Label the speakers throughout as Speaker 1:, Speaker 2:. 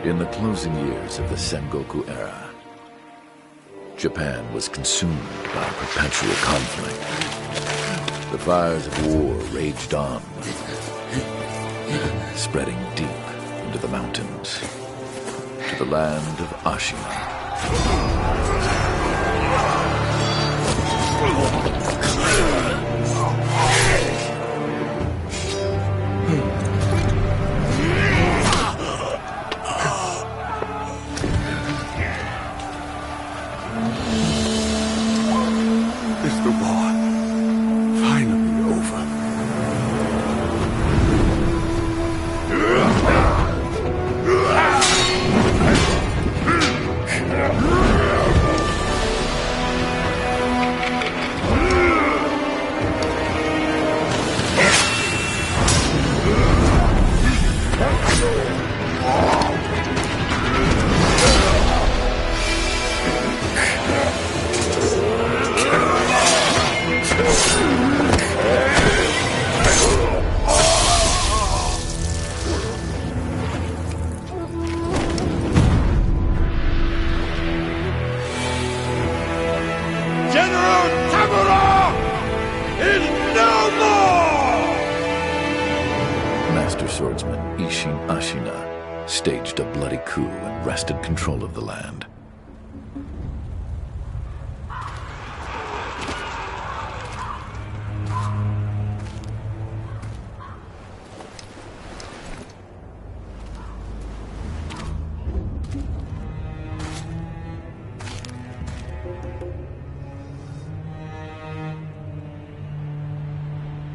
Speaker 1: In the closing years of the Sengoku era, Japan was consumed by perpetual conflict. The fires of war raged on, spreading deep into the mountains, to the land of Ashina.
Speaker 2: Is the war finally over?
Speaker 1: Master swordsman Isshin Ashina staged a bloody coup and wrested control of the land.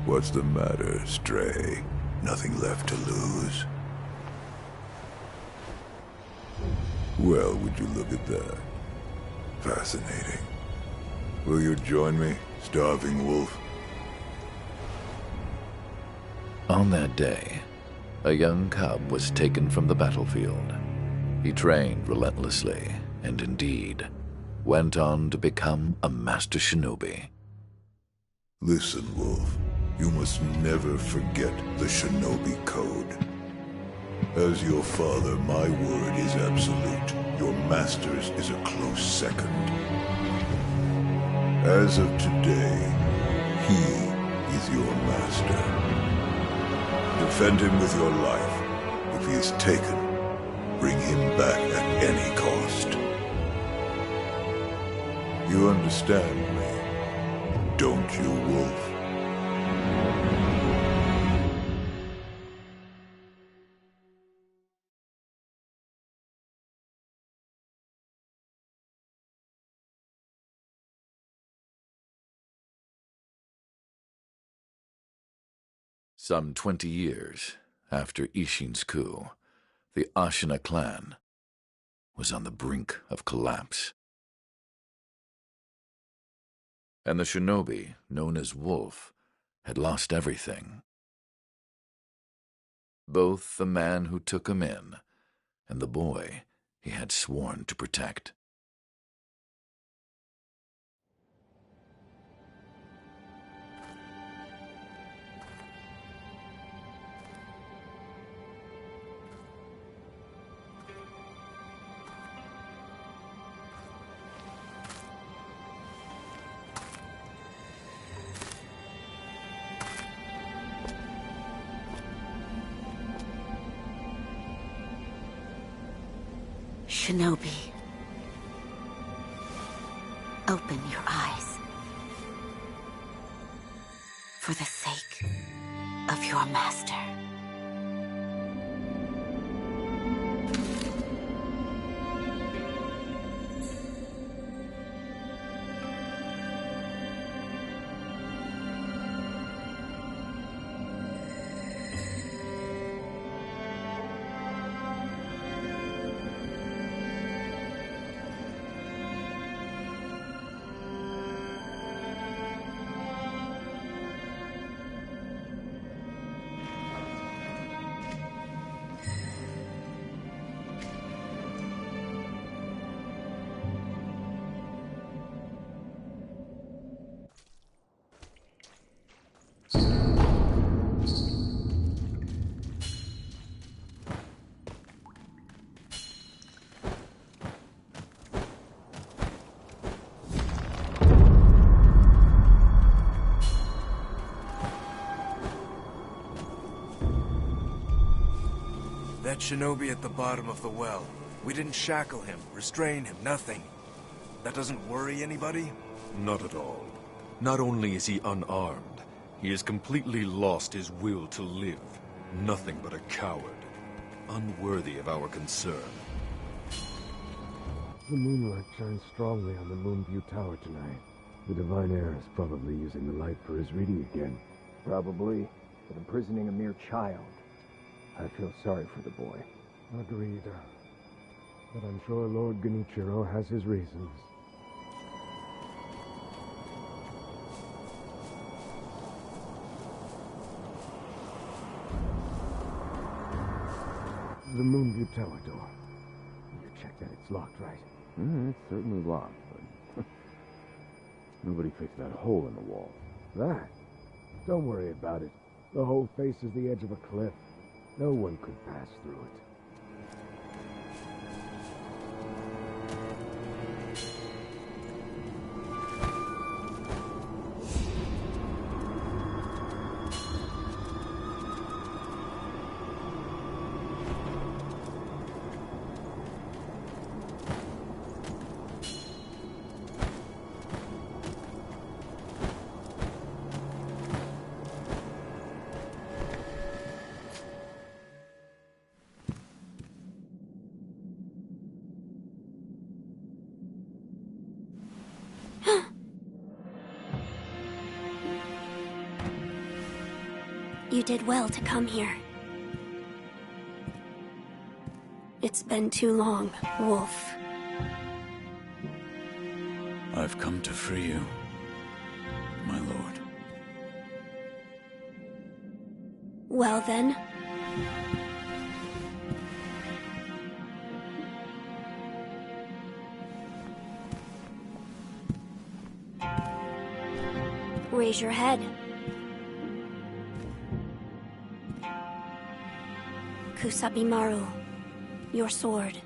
Speaker 3: What's the matter, Stray? Nothing left to lose? Well, would you look at that? Fascinating. Will you join me, starving wolf?
Speaker 1: On that day, a young cub was taken from the battlefield. He trained relentlessly, and indeed, went on to become a master shinobi.
Speaker 3: Listen, Wolf. You must never forget the shinobi code. As your father, my word is absolute. Your master's is a close second. As of today, he is your master. Defend him with your life. If he is taken, bring him back at any cost. You understand me, don't you, Wolf?
Speaker 1: Some 20 years after Isshin's coup, the Ashina clan was on the brink of collapse. And the shinobi, known as Wolf, had lost everything. Both the man who took him in and the boy he had sworn to protect.
Speaker 4: Shinobi, open your eyes. For the sake of your master.
Speaker 5: That shinobi at the bottom of the well. We didn't shackle him, restrain him, nothing. That doesn't worry anybody?
Speaker 6: Not at all. Not only is he unarmed, he has completely lost his will to live. Nothing but a coward. Unworthy of our concern.
Speaker 7: The moonlight shines strongly on the Moonview Tower tonight. The Divine Heir is probably using the light for his reading again.
Speaker 8: Probably, but imprisoning a mere child. I feel sorry for the boy.
Speaker 7: Agreed. But I'm sure Lord Genichiro has his reasons. The Moonview Tower door. You checked that it's locked, right?
Speaker 8: It's certainly locked, but nobody fixed that hole in the wall.
Speaker 7: That? Don't worry about it. The hole faces the edge of a cliff. No one could pass through it.
Speaker 9: You did well to come here. It's been too long, Wolf.
Speaker 10: I've come to free you, my lord.
Speaker 9: Well then. Raise your head. Kusabimaru, your sword.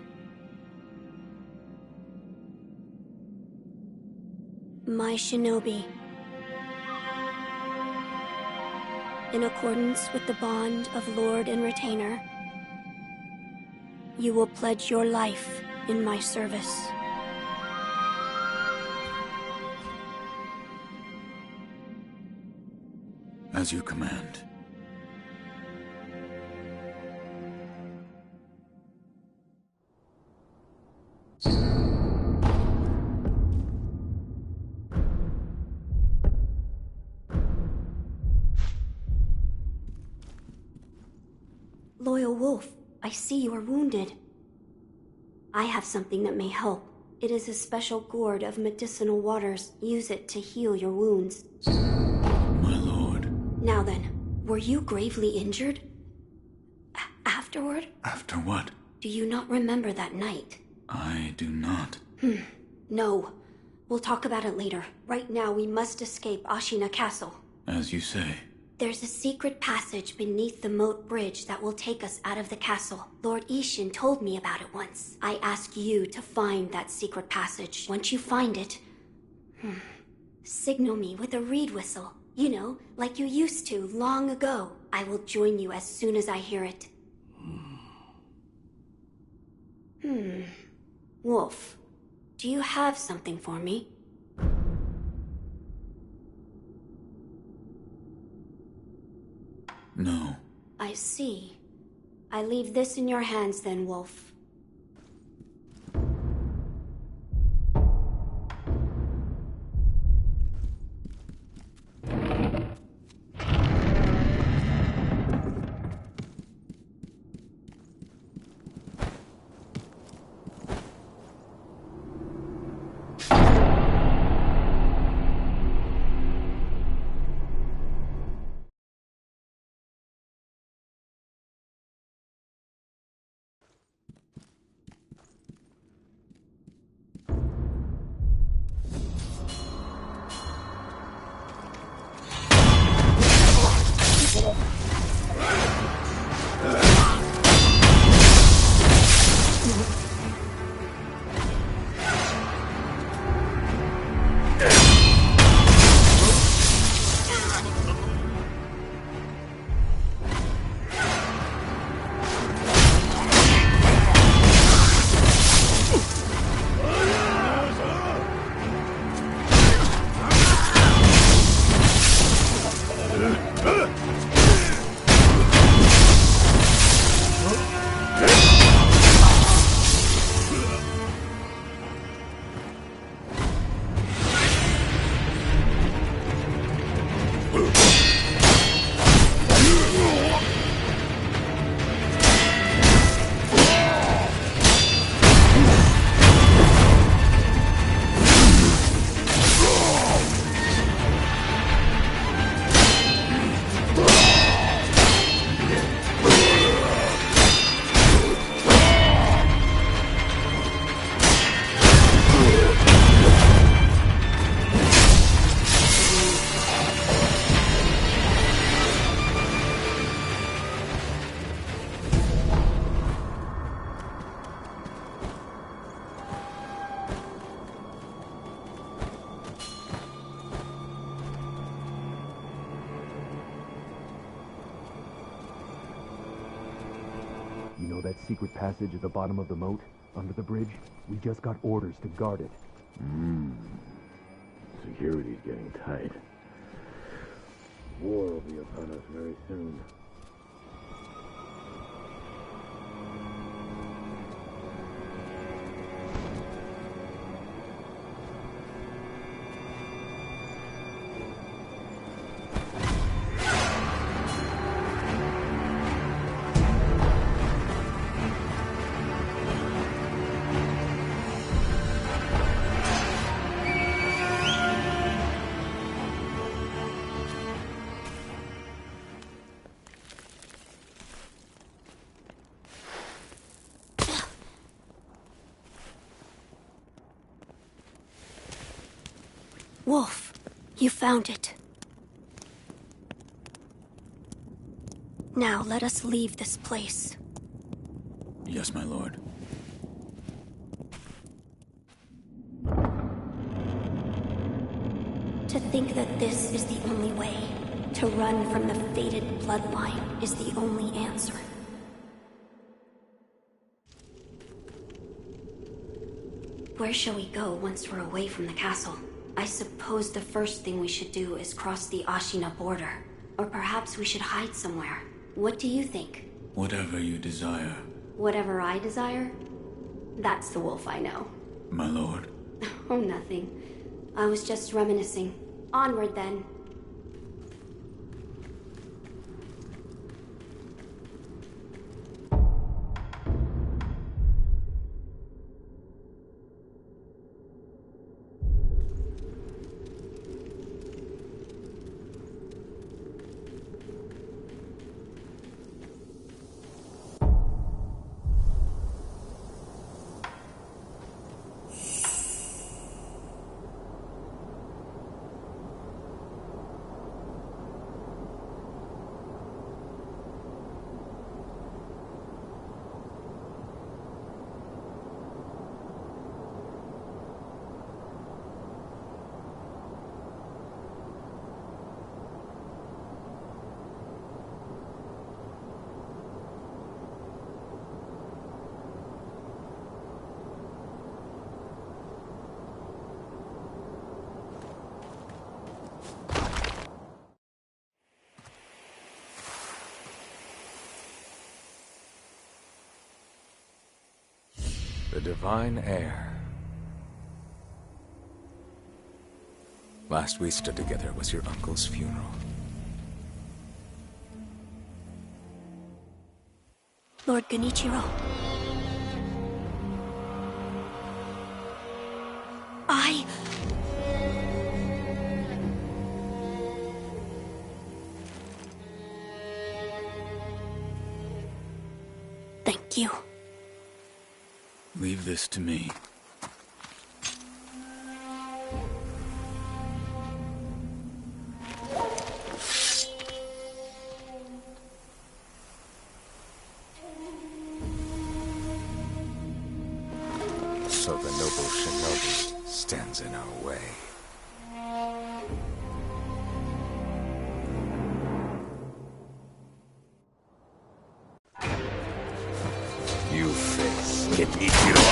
Speaker 9: My shinobi. In accordance with the bond of Lord and Retainer, you will pledge your life in my service.
Speaker 10: As you command.
Speaker 9: Loyal Wolf, I see you are wounded. I have something that may help. It is a special gourd of medicinal waters. Use it to heal your wounds.
Speaker 10: My lord.
Speaker 9: Now then, were you gravely injured? Afterward?
Speaker 10: After what?
Speaker 9: Do you not remember that night?
Speaker 10: I do not.
Speaker 9: No. We'll talk about it later. Right now, we must escape Ashina Castle.
Speaker 10: As you say.
Speaker 9: There's a secret passage beneath the moat bridge that will take us out of the castle. Lord Ishin told me about it once. I ask you to find that secret passage. Once you find it, signal me with a reed whistle. You know, like you used to long ago. I will join you as soon as I hear it. Wolf, do you have something for me?
Speaker 10: No.
Speaker 9: I see. I leave this in your hands then, Wolf.
Speaker 7: know that secret passage at the bottom of the moat, under the bridge? We just got orders to guard it.
Speaker 8: Security's getting tight. War will be upon us very soon.
Speaker 9: Wolf, you found it. Now let us leave this place.
Speaker 10: Yes, my lord.
Speaker 9: To think that this is the only way, to run from the fated bloodline, is the only answer. Where shall we go once we're away from the castle? I suppose the first thing we should do is cross the Ashina border. Or perhaps we should hide somewhere. What do you think?
Speaker 10: Whatever you desire.
Speaker 9: Whatever I desire? That's the wolf I know.
Speaker 10: My lord.
Speaker 9: Oh, nothing. I was just reminiscing. Onward, then.
Speaker 5: The divine heir. Last we stood together was your uncle's funeral.
Speaker 9: Lord Genichiro. Thank you.
Speaker 10: Leave this to me.
Speaker 5: So the noble shinobi stands in our way. You face Genichiro.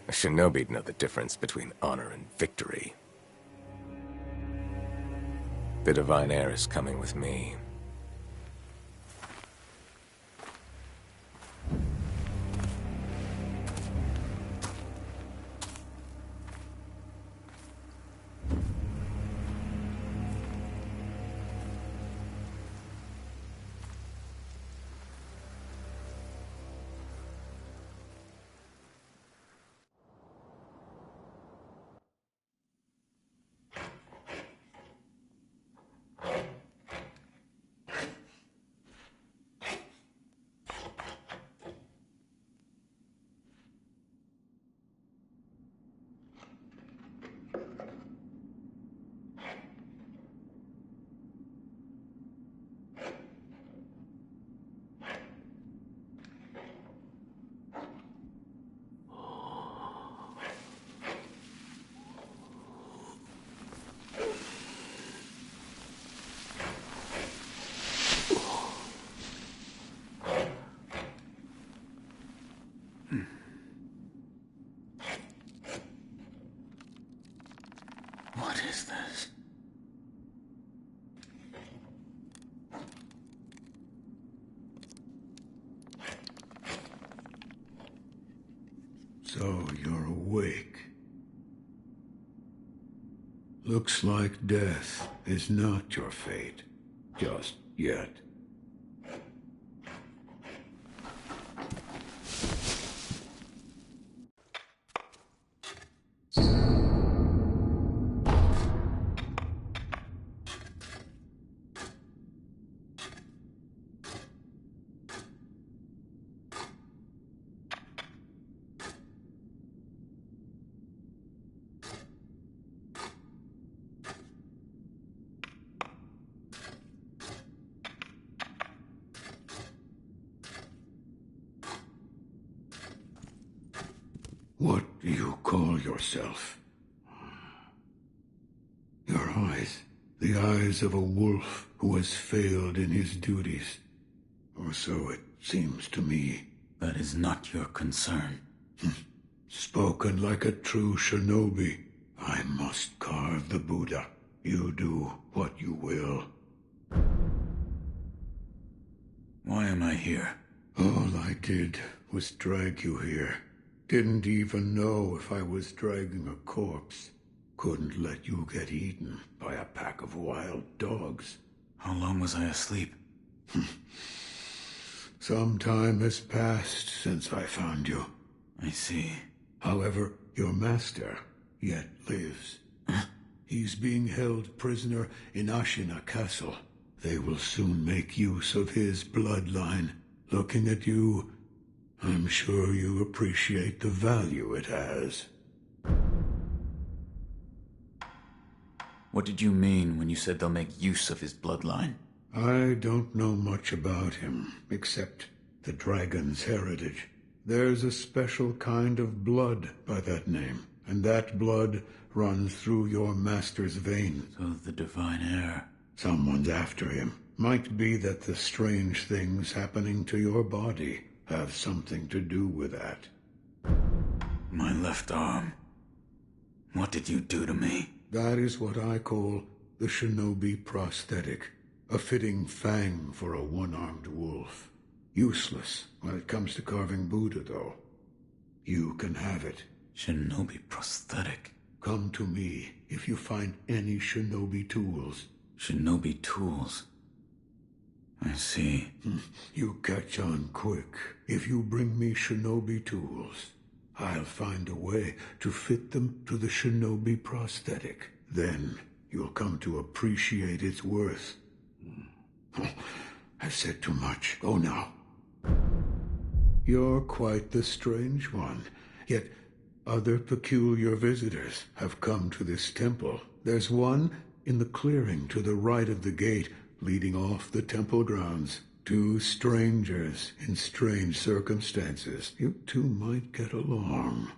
Speaker 11: A shinobi'd know the difference between honor and victory. The divine heir is coming with me.
Speaker 10: What is this?
Speaker 3: So you're awake. Looks like death is not your fate. Just yet. What do you call yourself? Your eyes. The eyes of a wolf who has failed in his duties. Or so it seems to me.
Speaker 10: That is not your concern.
Speaker 3: Spoken like a true shinobi. I must carve the Buddha. You do what you will.
Speaker 10: Why am I here?
Speaker 3: All I did was drag you here. Didn't even know if I was dragging a corpse. Couldn't let you get eaten by a pack of wild dogs.
Speaker 10: How long was I asleep?
Speaker 3: Some time has passed since I found you.
Speaker 10: I see.
Speaker 3: However, your master yet lives. He's being held prisoner in Ashina Castle. They will soon make use of his bloodline.
Speaker 2: Looking at you, I'm sure you appreciate the value it has.
Speaker 10: What did you mean when you said they'll make use of his bloodline?
Speaker 2: I don't know much about him, except the dragon's heritage. There's a special kind of blood by that name, and that blood runs through your master's veins.
Speaker 10: So the divine heir.
Speaker 2: Someone's after him. Might be that the strange things happening to your body have something to do with that.
Speaker 10: My left arm. What did you do to me?
Speaker 2: That is what I call the shinobi prosthetic. A fitting fang for a one-armed wolf. Useless when it comes to carving Buddha, though. You can have it.
Speaker 10: Shinobi prosthetic.
Speaker 2: Come to me if you find any shinobi tools.
Speaker 10: Shinobi tools. I see.
Speaker 2: You catch on quick. If you bring me shinobi tools, I'll find a way to fit them to the shinobi prosthetic. Then you'll come to appreciate its worth. I've said too much. Go now. You're quite the strange one. Yet other peculiar visitors have come to this temple. There's one in the clearing to the right of the gate leading off the temple grounds. Two strangers in strange circumstances. You two might get along.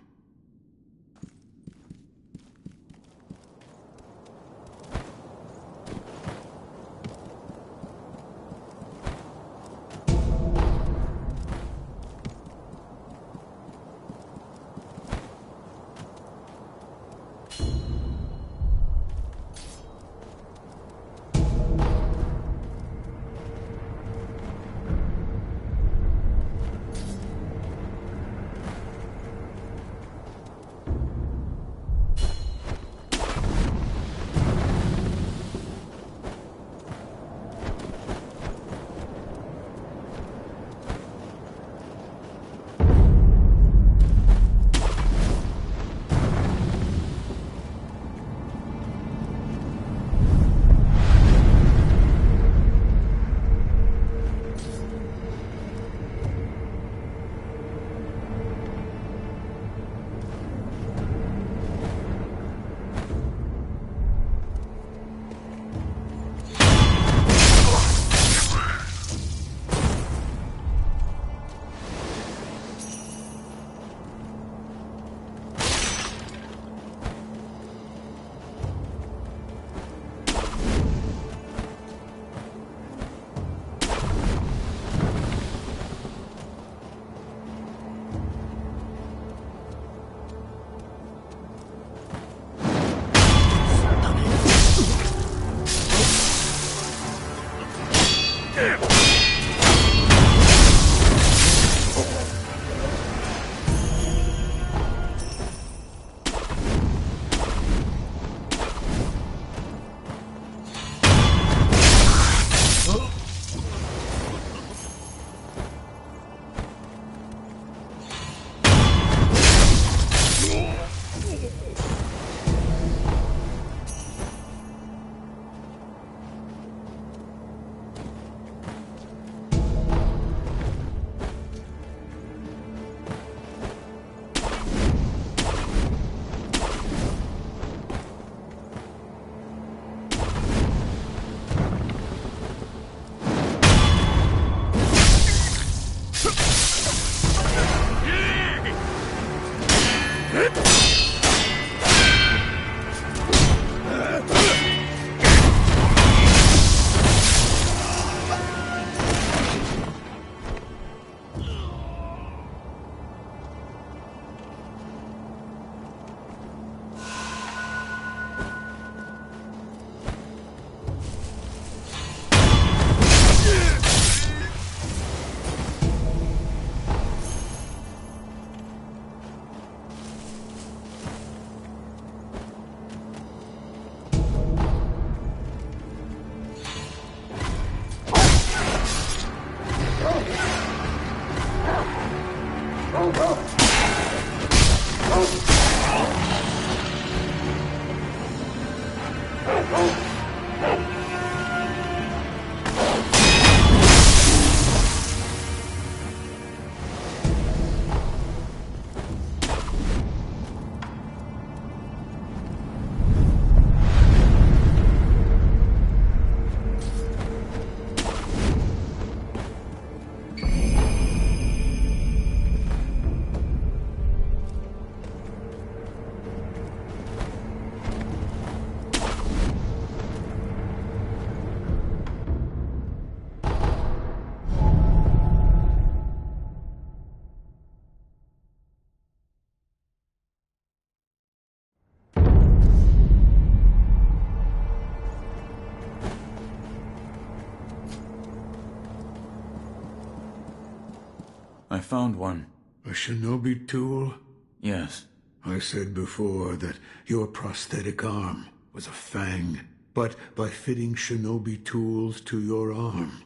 Speaker 10: I found one.
Speaker 2: A shinobi tool?
Speaker 10: Yes.
Speaker 2: I said before that your prosthetic arm was a fang. But by fitting shinobi tools to your arm,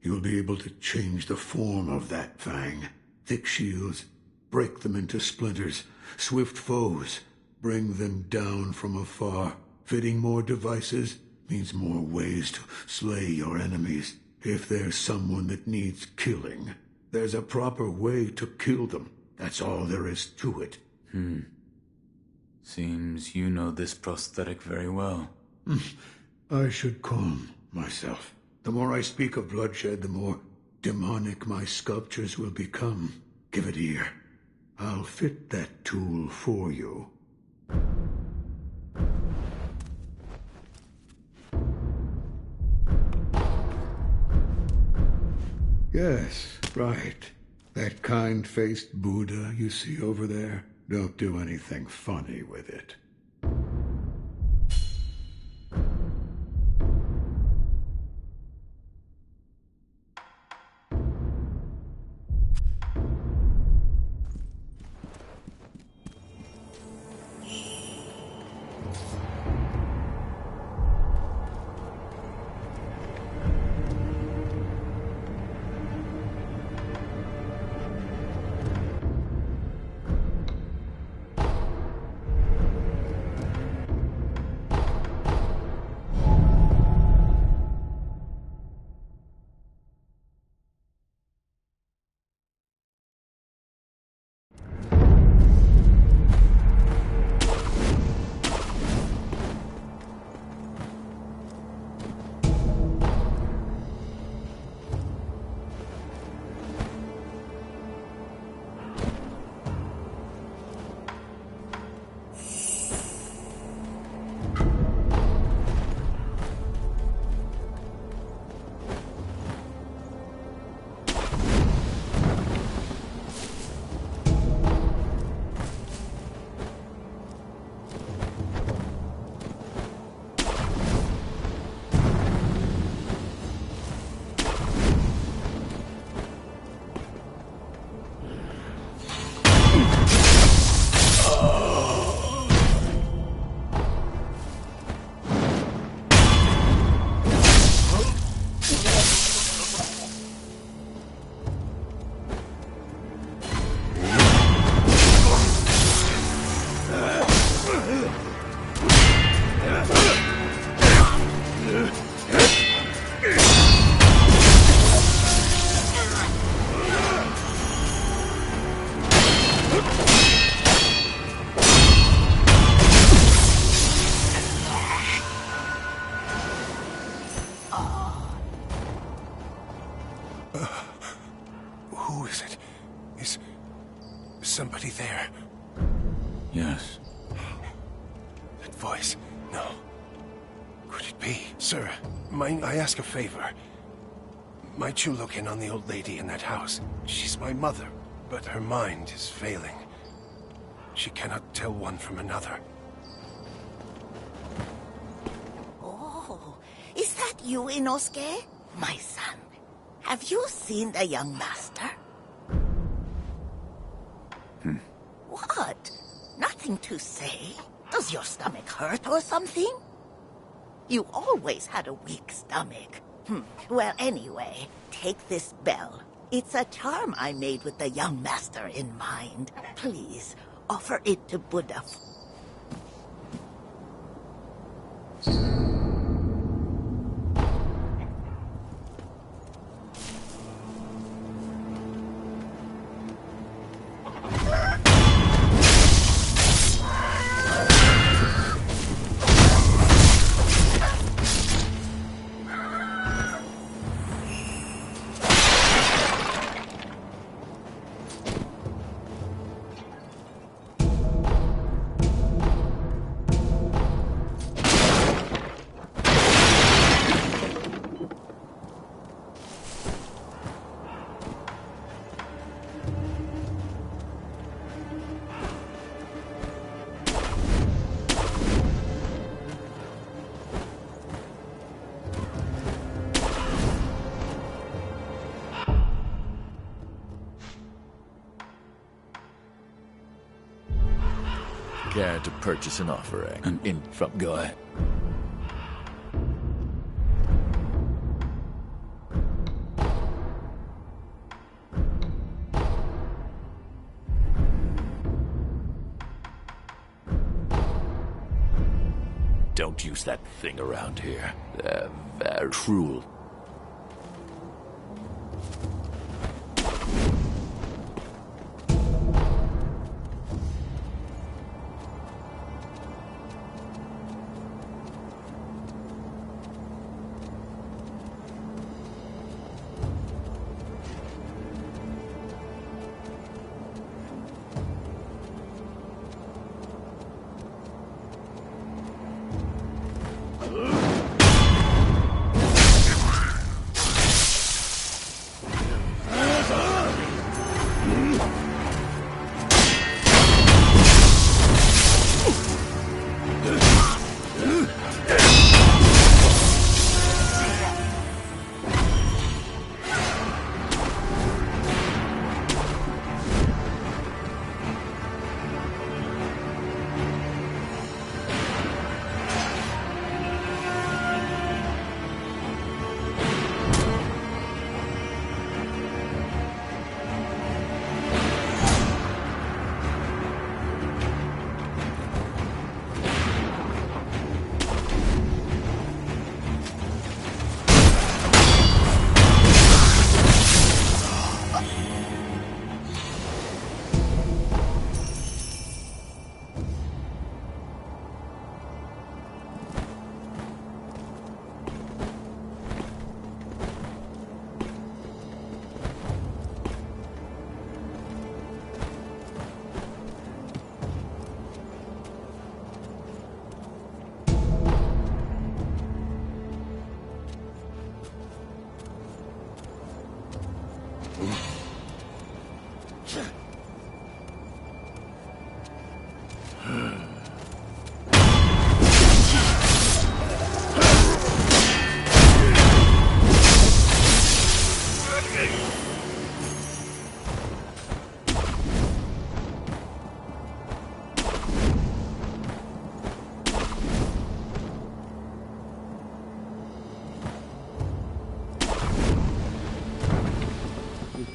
Speaker 2: you'll be able to change the form of that fang. Thick shields, break them into splinters. Swift foes, bring them down from afar. Fitting more devices means more ways to slay your enemies. If there's someone that needs killing, there's a proper way to kill them. That's all there is to it.
Speaker 10: Seems you know this prosthetic very well.
Speaker 2: I should calm myself. The more I speak of bloodshed, the more demonic my sculptures will become. Give it ear. I'll fit that tool for you. Yes, right. That kind-faced Buddha you see over there. Don't do anything funny with it.
Speaker 11: Who is it? Is somebody there?
Speaker 10: Yes.
Speaker 11: That voice. No. Could it be? Sir, mind I ask a favor? Might you look in on the old lady in that house? She's my mother, but her mind is failing. She cannot tell one from another.
Speaker 4: Oh, is that you, Inosuke? My son, have you seen the young master? What? Nothing to say? Does your stomach hurt or something? You always had a weak stomach. Well, anyway, take this bell. It's a charm I made with the young master in mind. Please, offer it to Buddha.
Speaker 1: Care to purchase an offering? Go ahead. Don't use that thing around here. They're very cruel.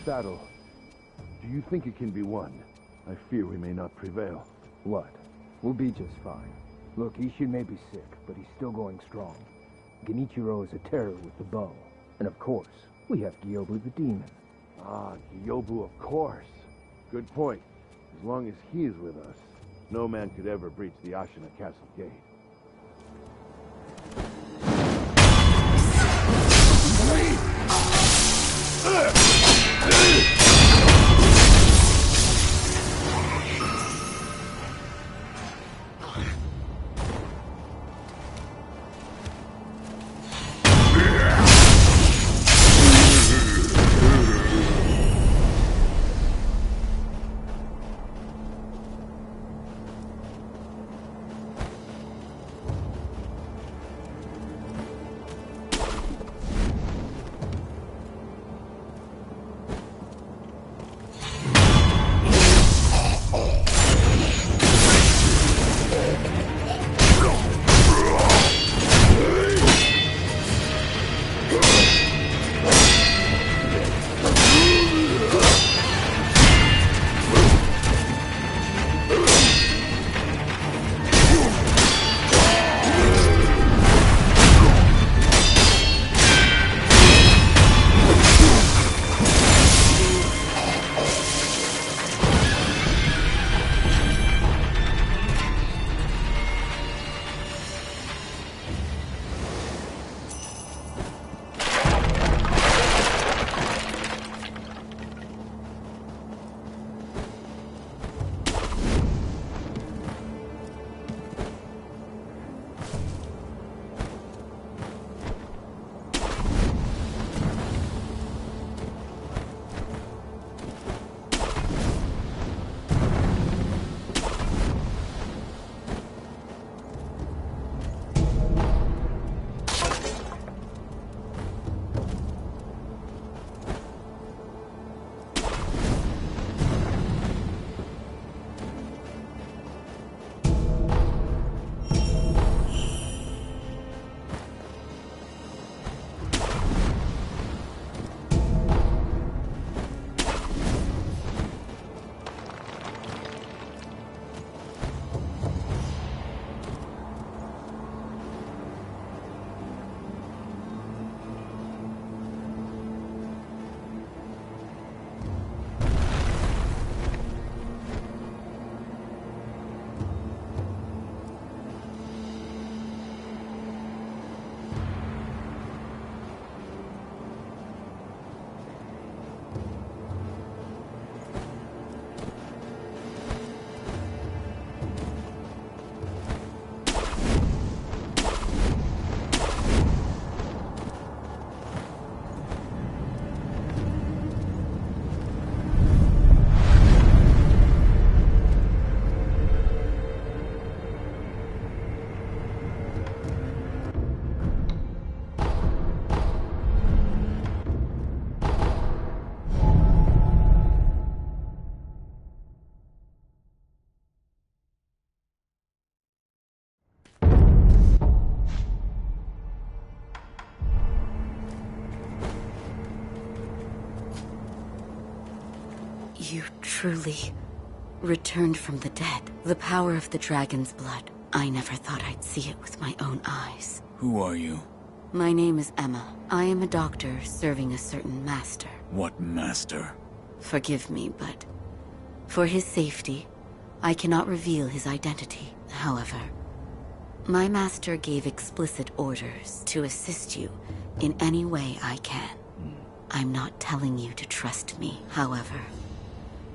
Speaker 7: Battle. Do you think it can be won? I fear we may not prevail.
Speaker 12: What? We'll be just fine. Look, Ishin may be sick, but he's still going strong. Genichiro is a terror with the bow. And of course, we have Gyobu the demon.
Speaker 7: Ah, Gyobu, of course. Good point. As long as he is with us, no man could ever breach the Ashina Castle gate.
Speaker 13: You truly returned from the dead. The power of the dragon's blood. I never thought I'd see it with my own eyes.
Speaker 10: Who are you?
Speaker 13: My name is Emma. I am a doctor serving a certain master.
Speaker 10: What master?
Speaker 13: Forgive me, but for his safety, I cannot reveal his identity. However, my master gave explicit orders to assist you in any way I can. I'm not telling you to trust me, however.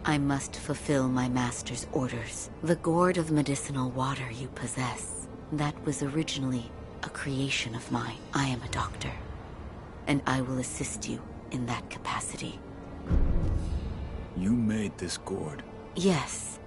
Speaker 13: I must fulfill my master's orders. The gourd of medicinal water you possess, that was originally a creation of mine. I am a doctor, and I will assist you in that capacity.
Speaker 10: You made this gourd?
Speaker 13: Yes.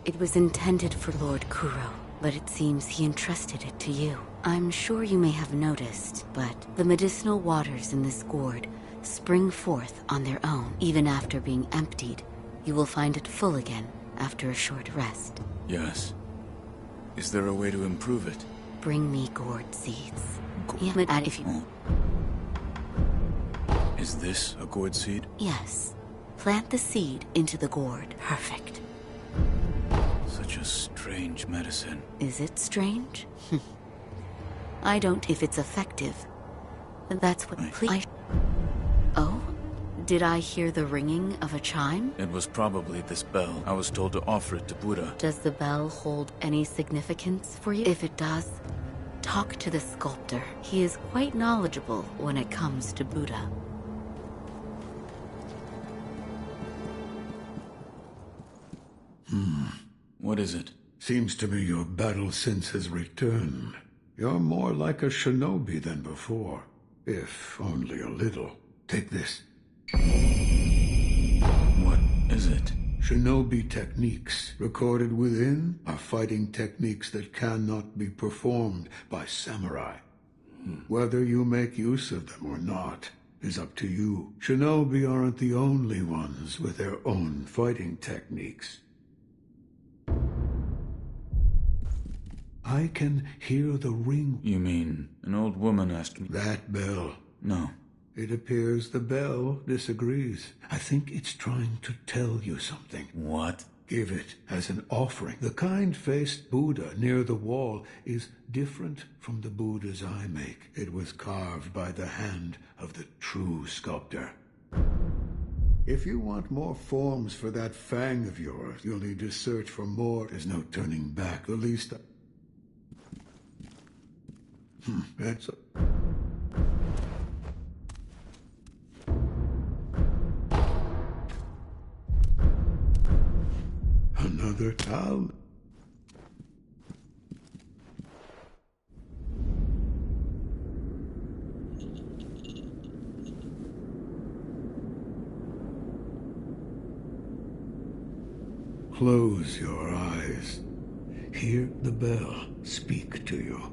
Speaker 13: It was intended for Lord Kuro, but it seems he entrusted it to you. I'm sure you may have noticed, but the medicinal waters in this gourd spring forth on their own. Even after being emptied, you will find it full again after a short rest.
Speaker 10: Yes. Is there a way to improve it?
Speaker 13: Bring me gourd seeds. If you...
Speaker 10: Is this a gourd seed?
Speaker 13: Yes. Plant the seed into the gourd. Perfect.
Speaker 10: Such a strange medicine.
Speaker 13: Is it strange? I don't... If it's effective, that's what... Oh? Did I hear the ringing of a chime?
Speaker 10: It was probably this bell. I was told to offer it to Buddha.
Speaker 13: Does the bell hold any significance for you? If it does, talk to the sculptor. He is quite knowledgeable when it comes to Buddha.
Speaker 10: What is it?
Speaker 2: Seems to me your battle sense has returned. You're more like a shinobi than before, if only a little. Take this.
Speaker 10: What is it?
Speaker 2: Shinobi techniques recorded within are fighting techniques that cannot be performed by samurai. Whether you make use of them or not is up to you. Shinobi aren't the only ones with their own fighting techniques. I can hear the ring.
Speaker 10: You mean an old woman asked me?
Speaker 2: That bell.
Speaker 10: No.
Speaker 2: It appears the bell disagrees. I think it's trying to tell you something.
Speaker 10: What?
Speaker 2: Give it as an offering. The kind-faced Buddha near the wall is different from the Buddhas I make. It was carved by the hand of the true sculptor. If you want more forms for that fang of yours, you'll need to search for more. There's no turning back. The least... That's... Another town. Close your eyes. Hear the bell speak to you.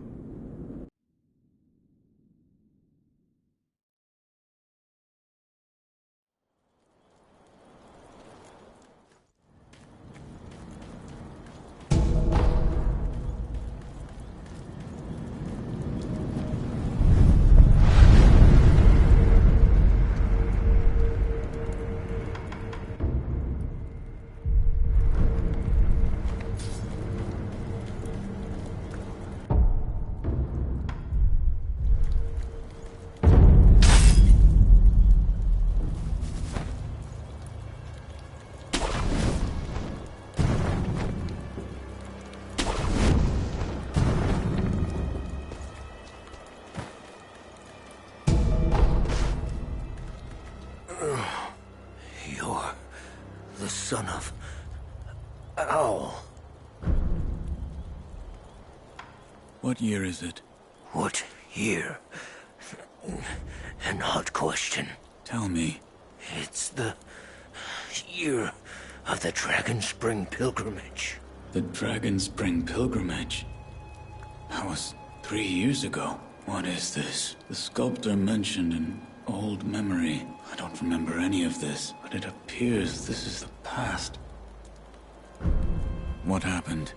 Speaker 11: You're the son of... Owl.
Speaker 10: What year is it?
Speaker 11: What year? An odd question.
Speaker 10: Tell me.
Speaker 11: It's the year of the Dragon Spring Pilgrimage.
Speaker 10: The Dragon Spring Pilgrimage? That was 3 years ago. What is this? The sculptor mentioned an old memory. I don't remember any of this, but it appears this is the past. What happened?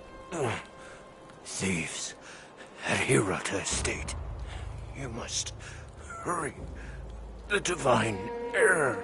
Speaker 11: Thieves at Hirata Estate. You must hurry. The divine error.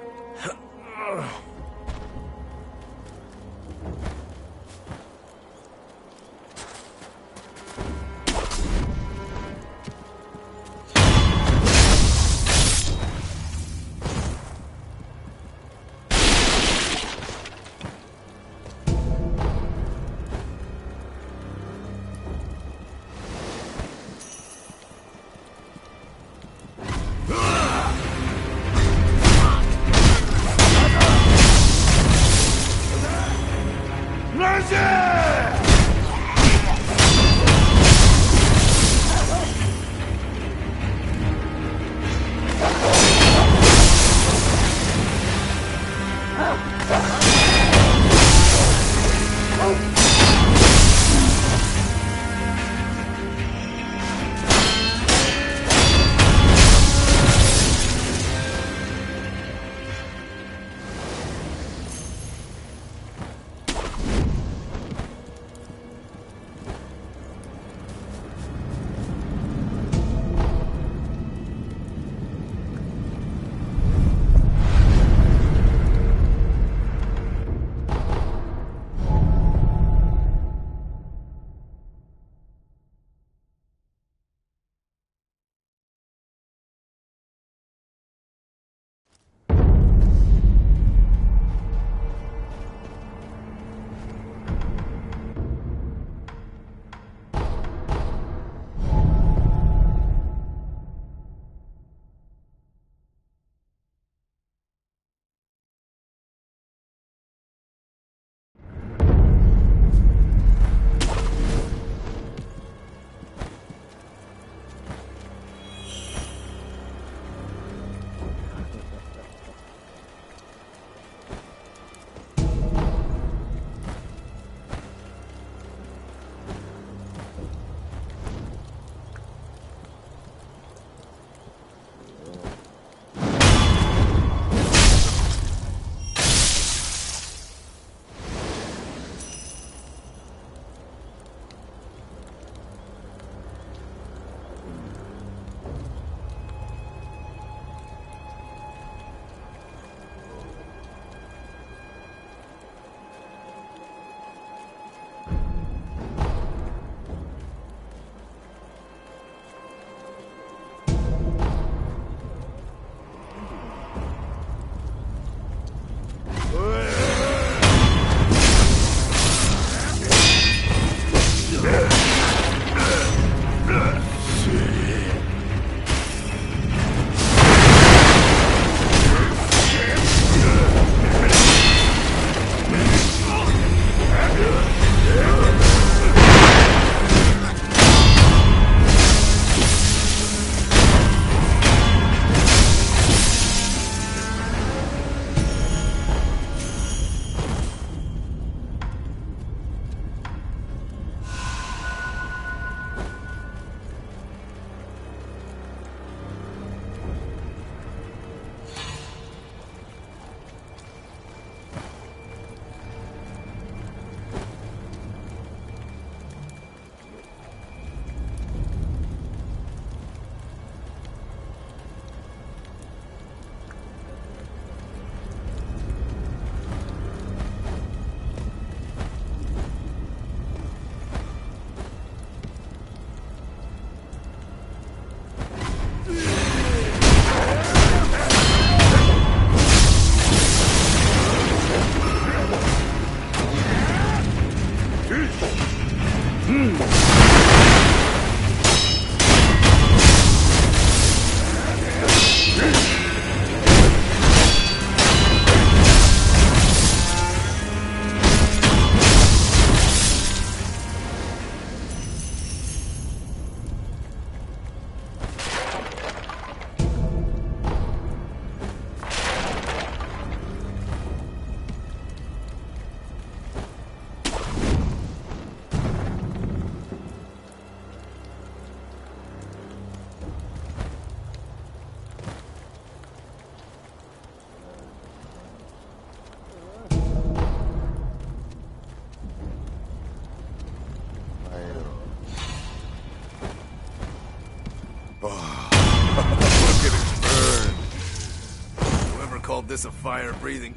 Speaker 5: this a fire-breathing...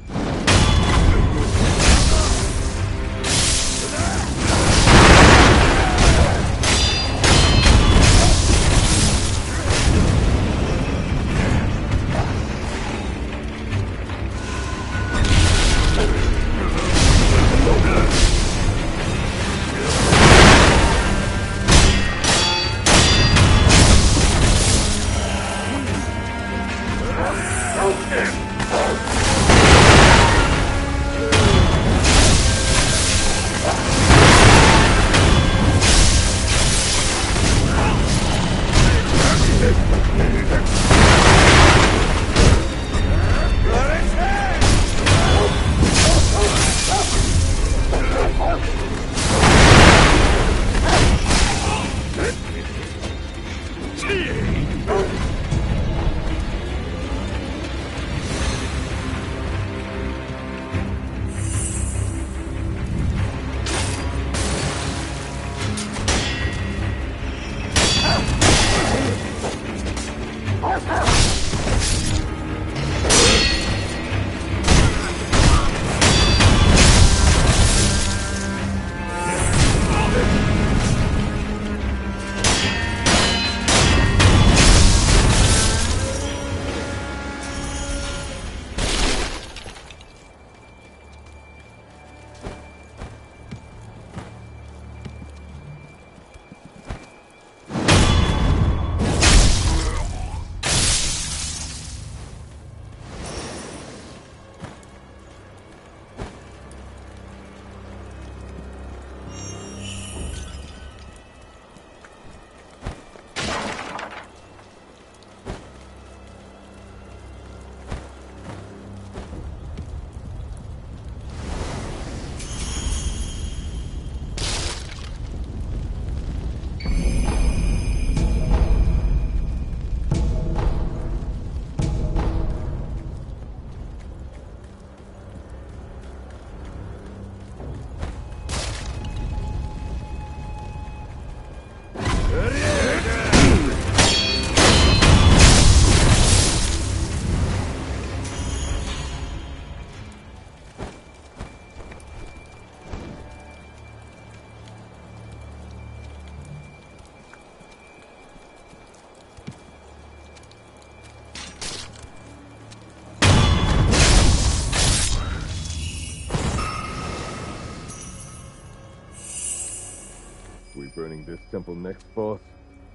Speaker 8: We burning this temple next, boss?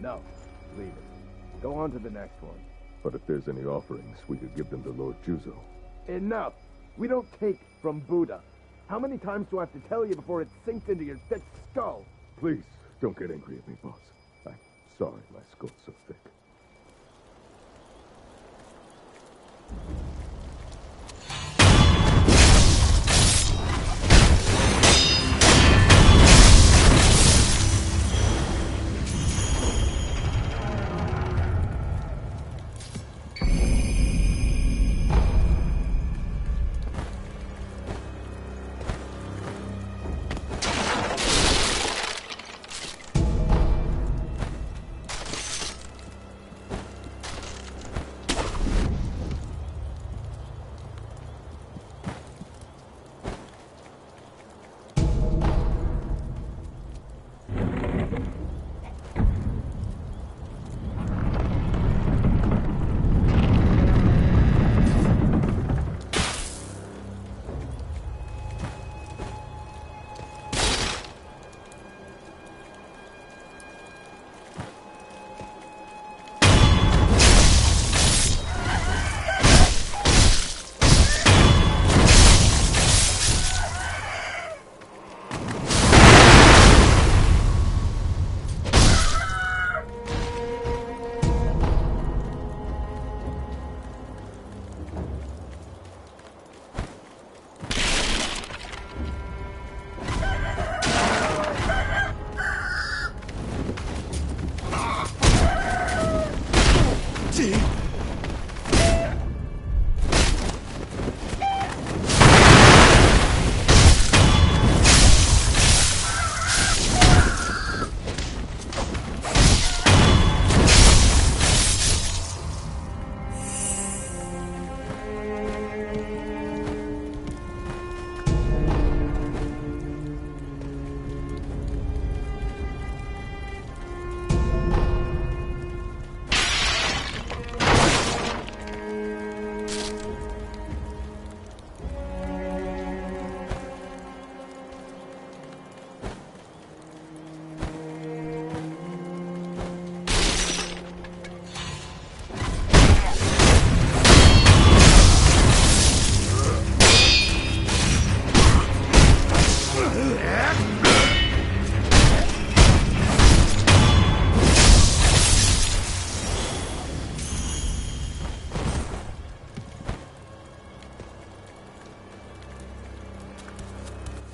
Speaker 7: No, leave it. Go on to the next one.
Speaker 8: But if there's any offerings, we could give them to Lord Juzo.
Speaker 7: Enough! We don't take from Buddha. How many times do I have to tell you before it sinks into your thick skull?
Speaker 8: Please, don't get angry at me, boss. I'm sorry my skull's so thick.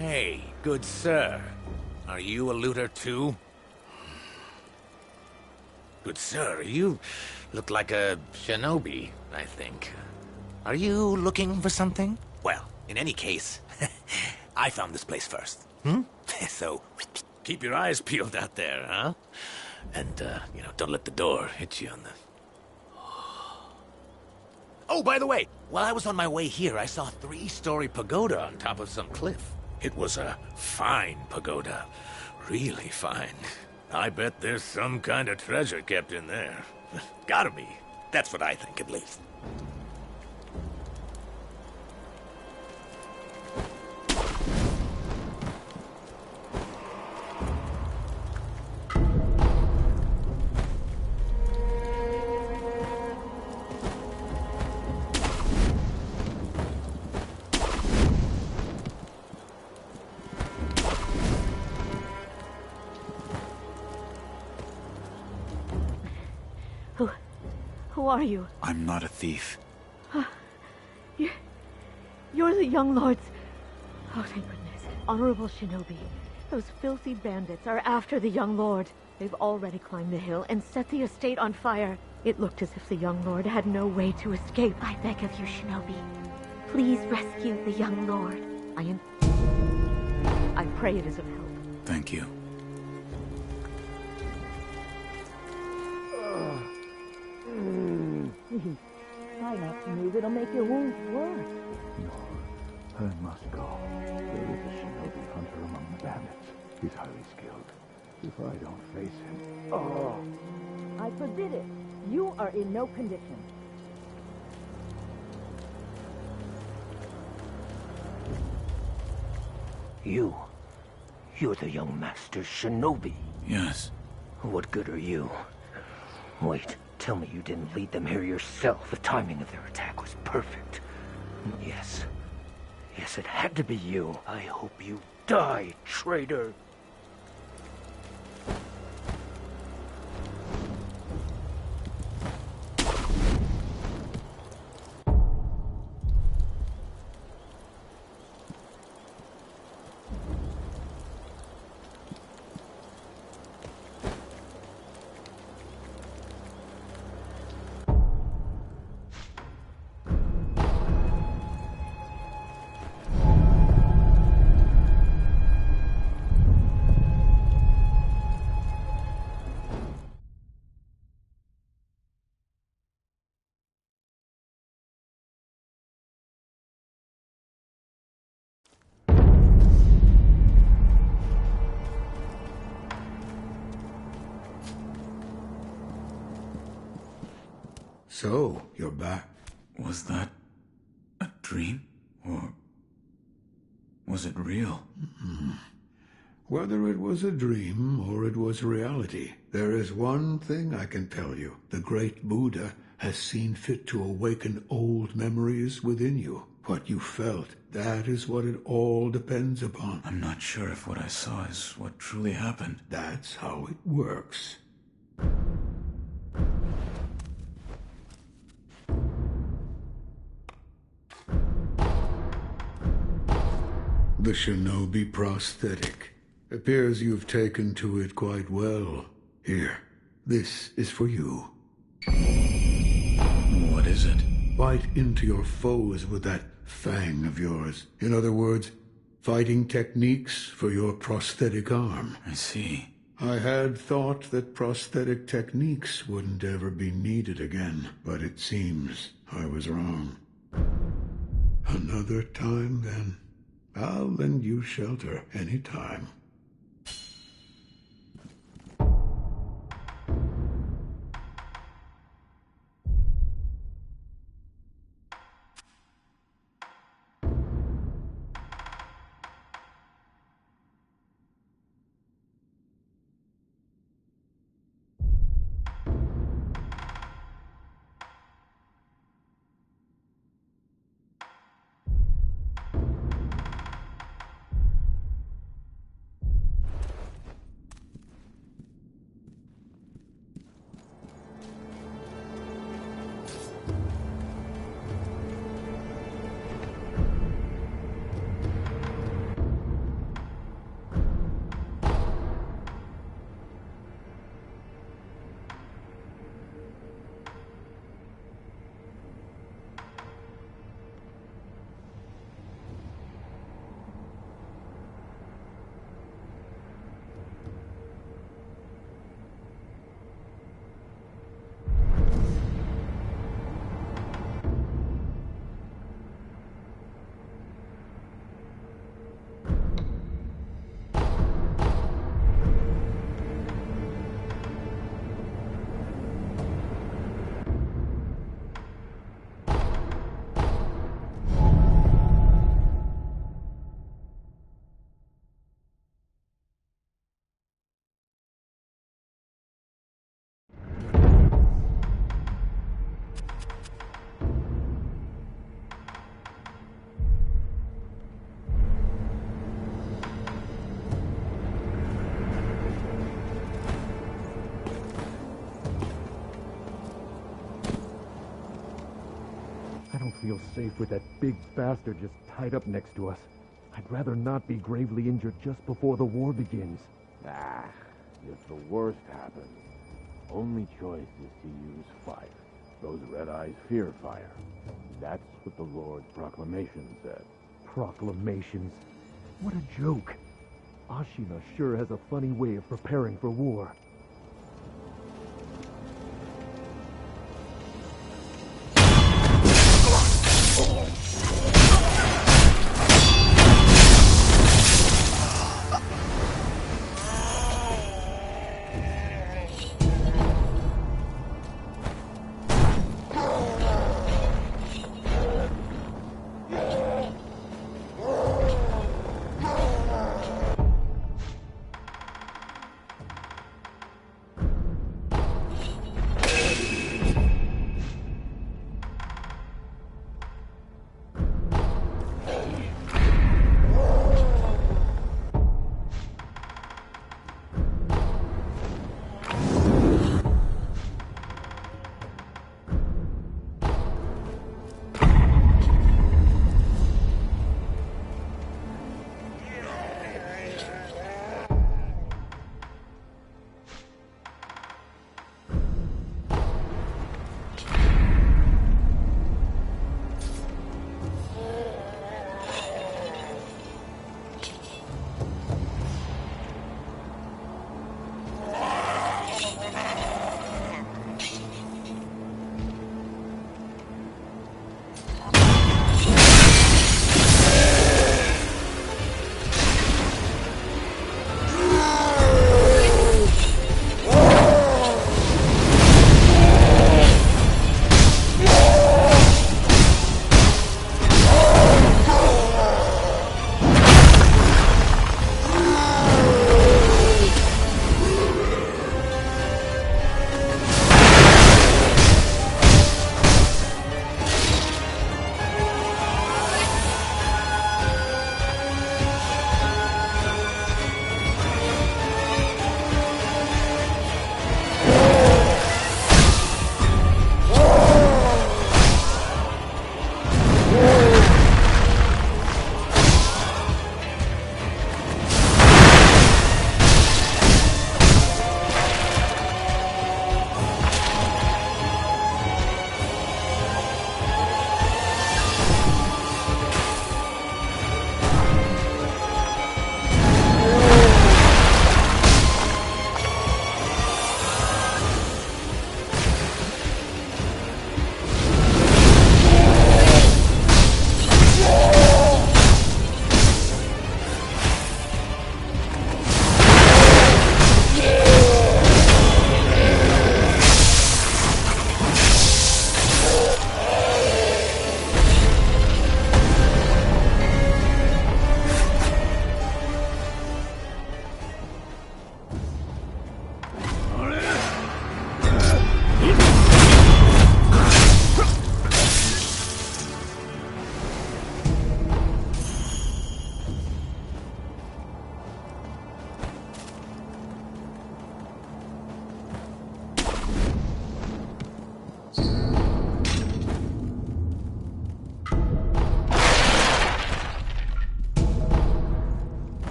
Speaker 14: Hey, good sir. Are you a looter too? Good sir, you look like a shinobi, I think. Are you looking for something? Well, in any case, I found this place first. So, keep your eyes peeled out there, huh? And, don't let the door hit you on the... Oh, by the way, while I was on my way here, I saw a 3-story pagoda on top of some cliff. It was a fine pagoda. Really fine. I bet there's some kind of treasure kept in there. Gotta be. That's what I think, at least.
Speaker 15: Who are you?
Speaker 10: I'm not a thief.
Speaker 15: You're the young lords. Oh, thank goodness. Honorable Shinobi, those filthy bandits are after the young lord. They've already climbed the hill and set the estate on fire. It looked as if the young lord had no way to escape. I beg of you, Shinobi, please rescue the young lord. I pray it is of help.
Speaker 10: Thank you.
Speaker 15: Please, try not to move. It'll make your wounds worse.
Speaker 7: No, I must go. There is a shinobi hunter among the bandits. He's highly skilled. If I don't face him... Oh!
Speaker 15: I forbid it. You are in no condition.
Speaker 12: You're the young master shinobi.
Speaker 10: Yes.
Speaker 12: What good are you? Wait, tell me you didn't lead them here yourself. The timing of their attack was perfect. Yes, it had to be you. I hope you die, traitor.
Speaker 2: So, you're back.
Speaker 10: Was that a dream? Or was it real?
Speaker 2: Whether it was a dream or it was reality, there is one thing I can tell you. The great Buddha has seen fit to awaken old memories within you. What you felt, that is what it all depends upon.
Speaker 10: I'm not sure if what I saw is what truly happened.
Speaker 2: That's how it works. The shinobi prosthetic. Appears you've taken to it quite well. Here, this is for you.
Speaker 10: What is it?
Speaker 2: Fight into your foes with that fang of yours. In other words, fighting techniques for your prosthetic arm.
Speaker 10: I see.
Speaker 2: I had thought that prosthetic techniques wouldn't ever be needed again, but it seems I was wrong. Another time, then. I'll lend you shelter any time.
Speaker 7: feel safe with that big bastard just tied up next to us. I'd rather not be gravely injured just before the war begins.
Speaker 8: Ah, if the worst happens, only choice is to use fire. Those red eyes fear fire. That's what the Lord's proclamation said.
Speaker 7: Proclamations? What a joke. Ashina sure has a funny way of preparing for war.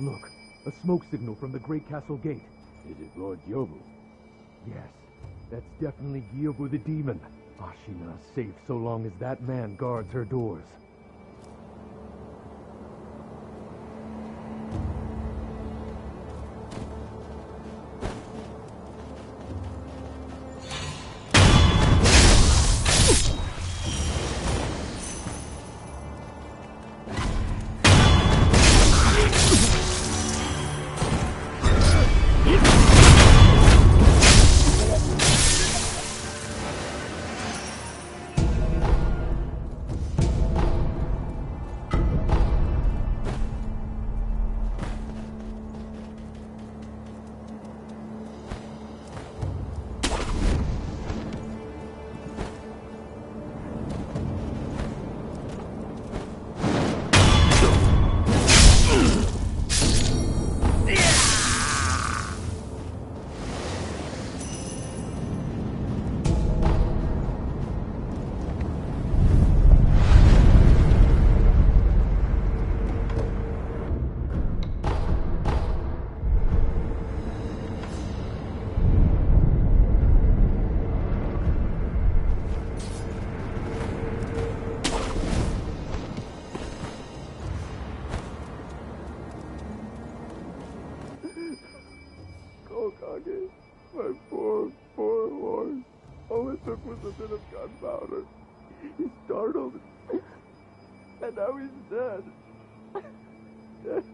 Speaker 16: Look, a smoke signal from the Great Castle Gate.
Speaker 8: Is it Lord Yobu?
Speaker 16: Yes, that's definitely Gyobu the demon. Ashina's safe so long as that man guards her doors.
Speaker 7: Kokage, my poor horse. All it took was a bit of gunpowder. He startled, and now he's dead. Dead.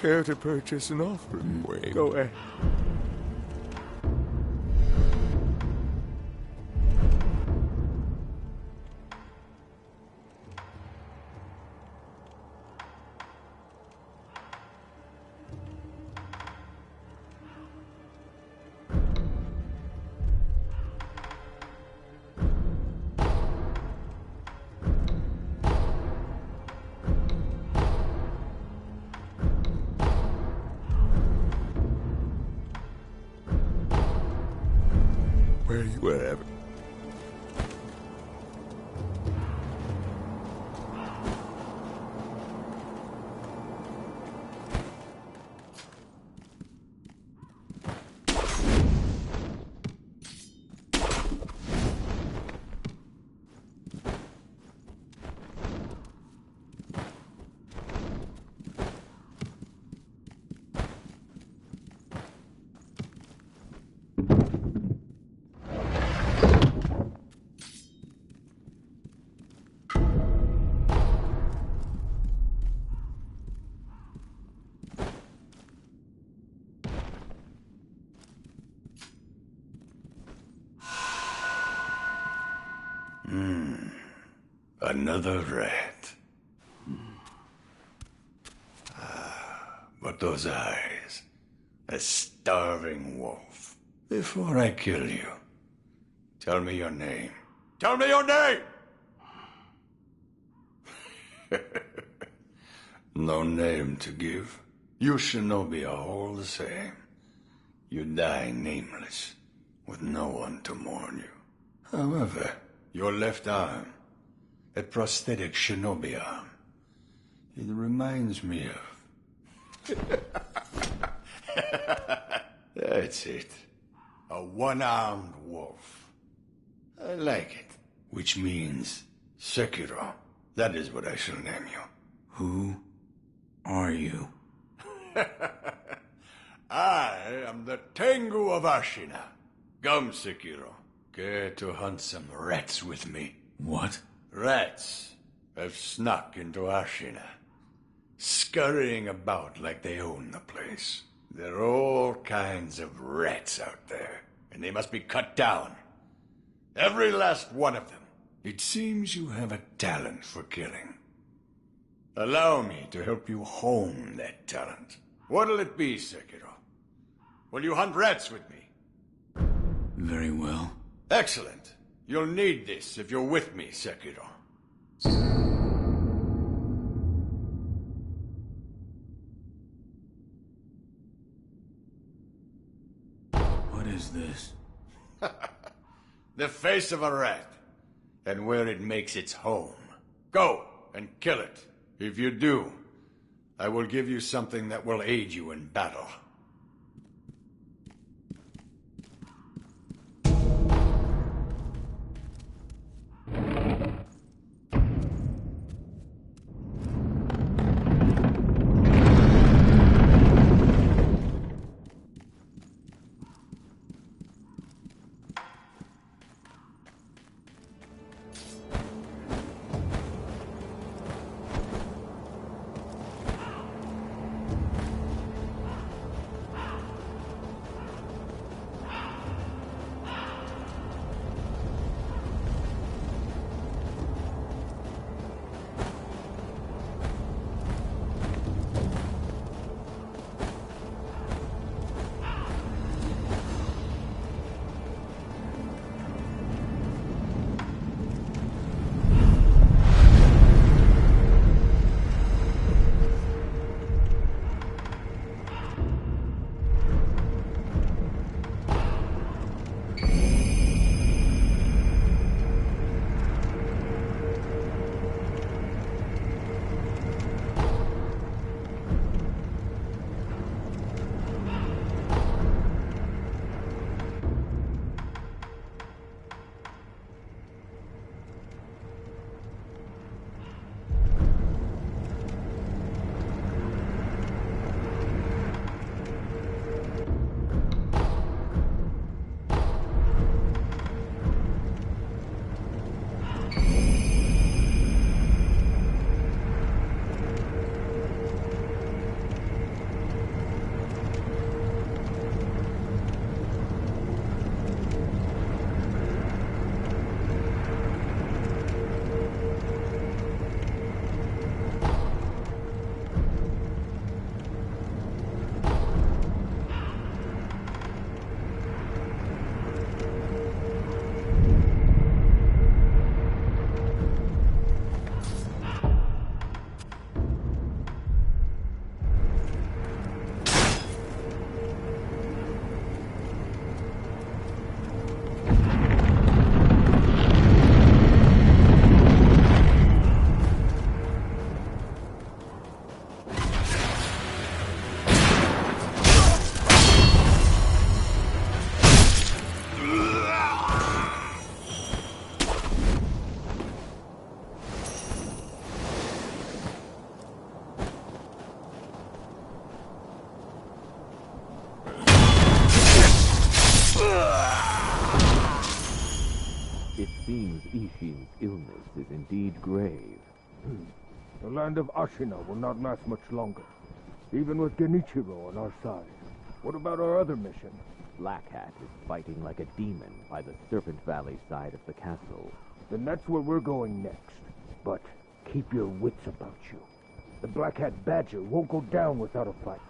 Speaker 11: Care to purchase an offering? Wait. Go ahead. Wherever.
Speaker 3: Another rat. But those eyes. A starving wolf. Before I kill you, tell me your name. Tell me your name! No name to give. You shinobi are all the same. You die nameless, with no one to mourn you. However, your left arm, that prosthetic shinobi arm, it reminds me of... That's it. A one-armed wolf. I like it. Which means Sekiro. That is what I shall name you.
Speaker 10: Who are you?
Speaker 3: I am the Tengu of Ashina. Come, Sekiro. Care to hunt some rats with me?
Speaker 10: What?
Speaker 3: Rats have snuck into Ashina, scurrying about like they own the place. There are all kinds of rats out there, and they must be cut down. Every last one of them. It seems you have a talent for killing. Allow me to help you hone that talent. What'll it be, Sekiro? Will you hunt rats with me?
Speaker 10: Very well.
Speaker 3: Excellent. You'll need this if you're with me, Sekiro.
Speaker 10: What is this?
Speaker 3: The face of a rat, and where it makes its home. Go and kill it. If you do, I will give you something that will aid you in battle.
Speaker 8: Ishin's illness is indeed grave.
Speaker 16: The land of Ashina will not last much longer, even with Genichiro on our side. What about our other mission?
Speaker 8: Black Hat is fighting like a demon by the Serpent Valley side of the castle.
Speaker 16: Then that's where we're going next. But keep your wits about you. The Black Hat Badger won't go down without a fight.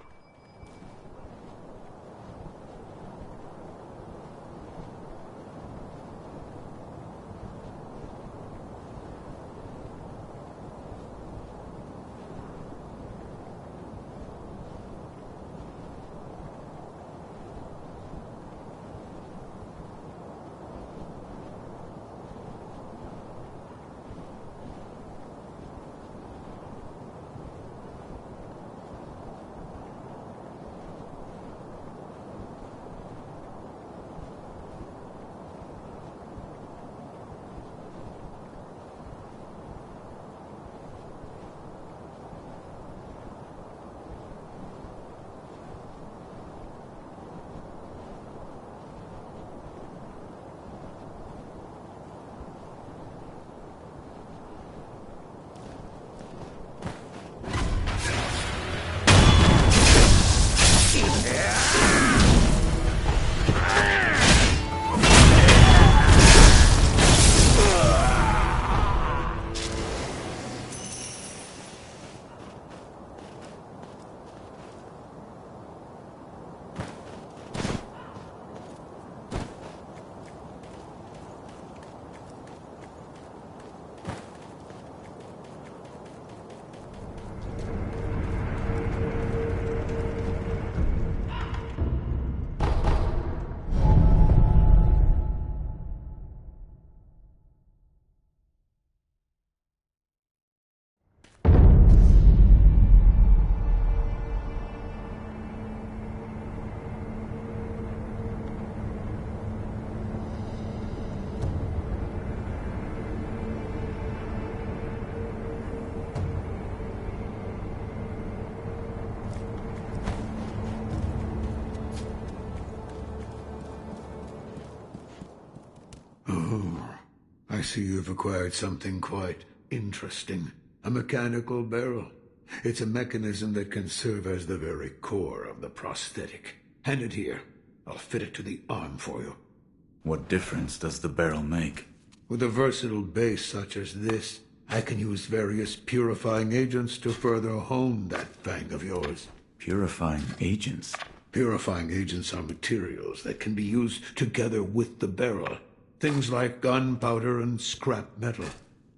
Speaker 2: I see you've acquired something quite interesting. A mechanical barrel. It's a mechanism that can serve as the very core of the prosthetic. Hand it here. I'll fit it to the arm for you.
Speaker 10: What difference does the barrel make?
Speaker 2: With a versatile base such as this, I can use various purifying agents to further hone that fang of yours.
Speaker 10: Purifying agents?
Speaker 2: Purifying agents are materials that can be used together with the barrel. Things like gunpowder and scrap metal.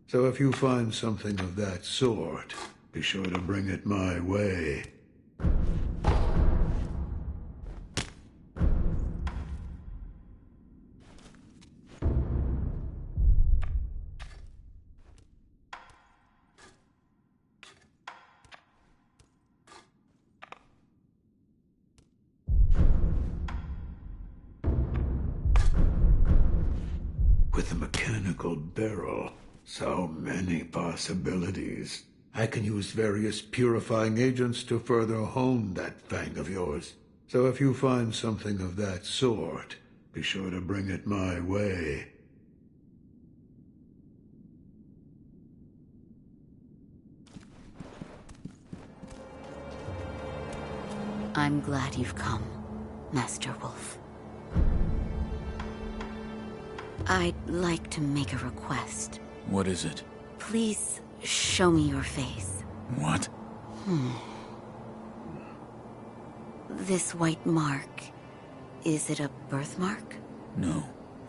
Speaker 2: So if you find something of that sort, be sure to bring it my way. With a mechanical barrel, so many possibilities. I can use various purifying agents to further hone that fang of yours. So if you find something of that sort, be sure to bring it my way.
Speaker 13: I'm glad you've come, Master Wolf. I'd like to make a request.
Speaker 10: What is it?
Speaker 13: Please show me your face.
Speaker 10: What?
Speaker 13: This white mark, is it a birthmark?
Speaker 10: No.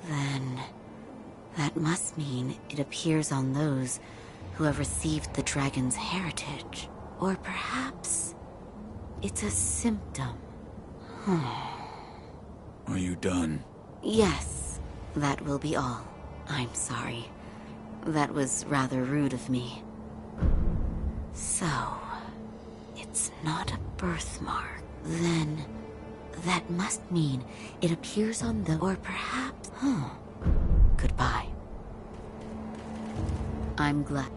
Speaker 13: Then that must mean it appears on those who have received the dragon's heritage. Or perhaps it's a symptom.
Speaker 10: Are you done?
Speaker 13: Yes. That will be all. I'm sorry. That was rather rude of me. So, it's not a birthmark. Then, that must mean it appears on the... Or perhaps... Goodbye. I'm glad...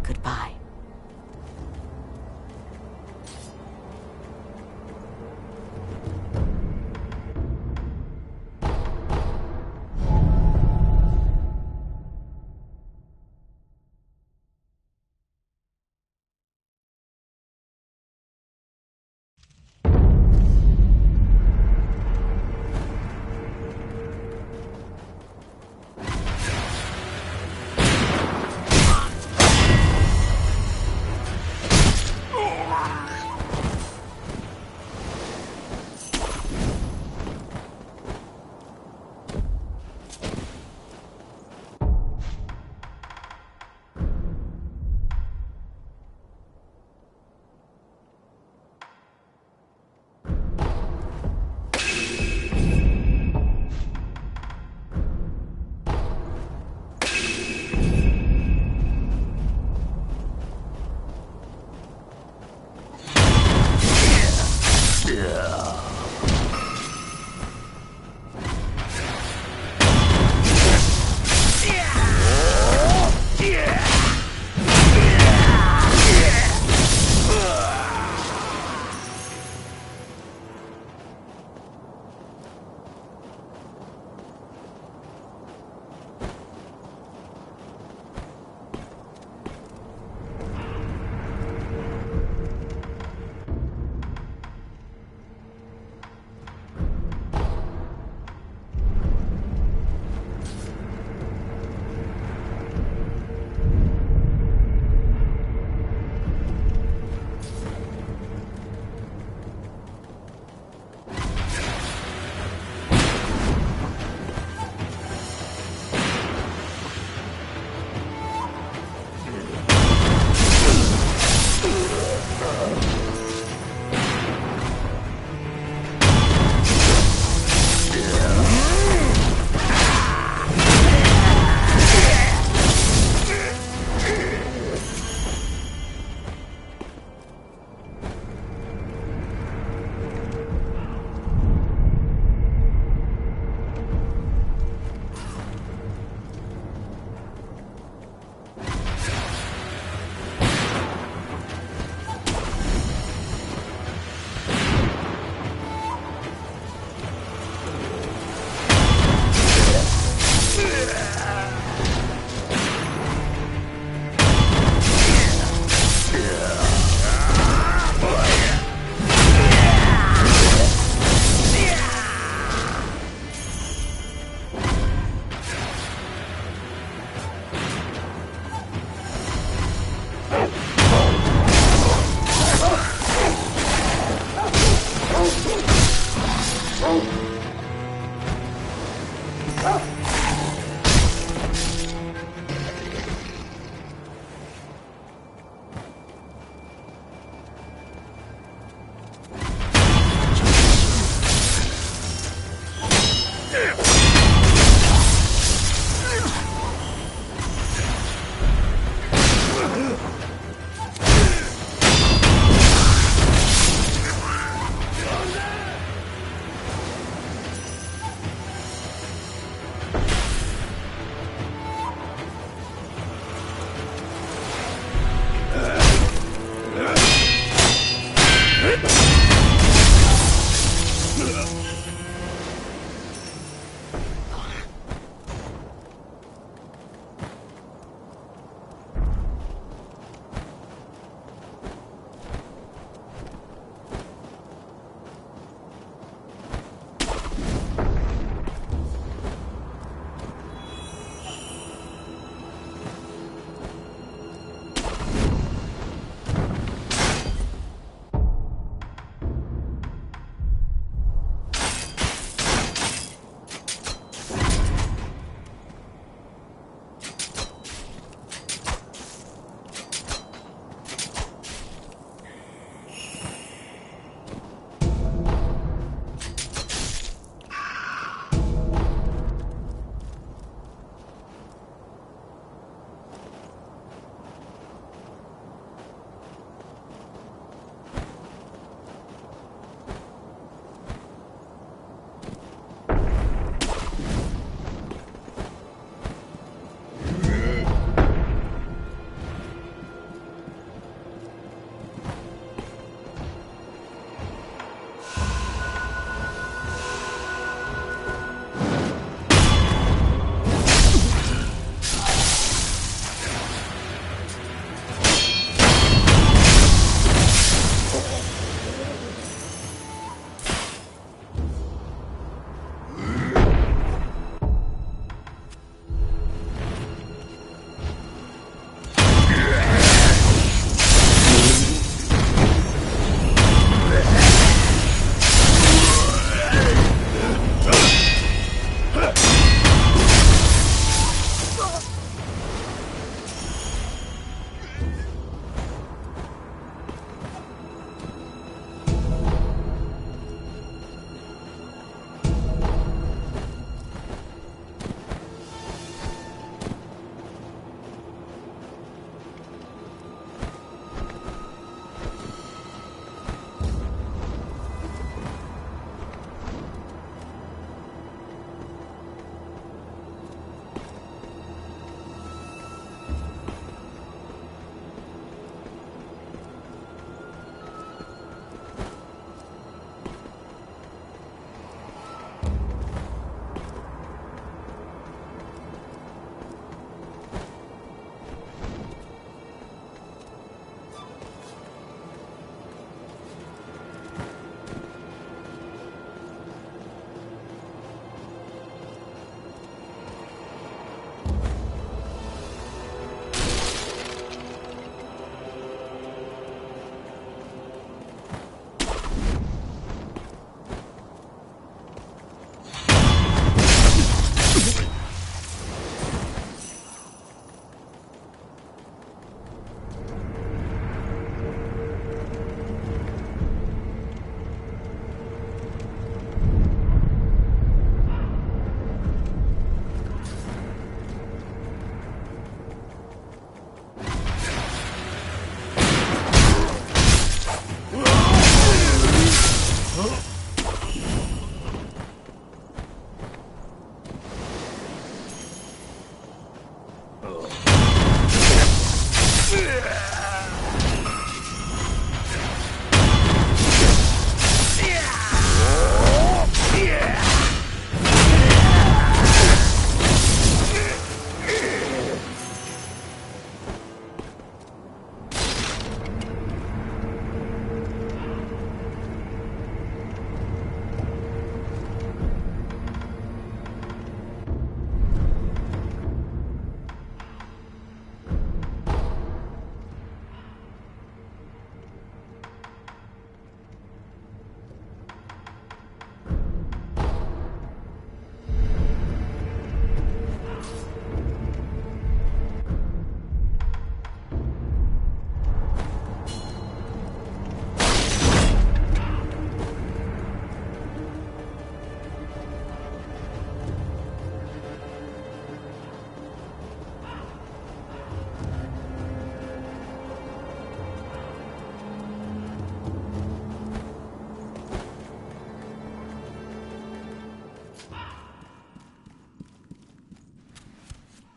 Speaker 13: Goodbye.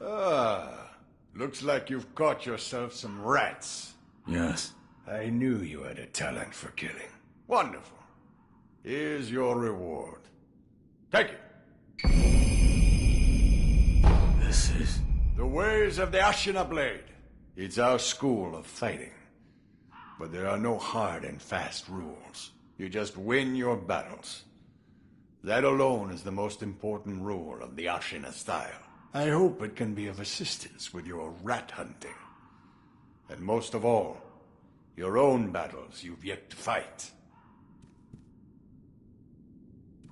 Speaker 17: Ah, looks like you've caught yourself some rats.
Speaker 10: Yes.
Speaker 17: I knew you had a talent for killing. Wonderful. Here's your reward. Take it.
Speaker 10: This is...
Speaker 17: The ways of the Ashina Blade. It's our school of fighting. But there are no hard and fast rules. You just win your battles. That alone is the most important rule of the Ashina style. I hope it can be of assistance with your rat hunting. And most of all, your own battles you've yet to fight.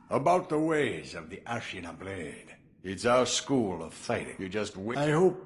Speaker 17: About the ways of the Ashina Blade. It's our school of fighting. You just win. I hope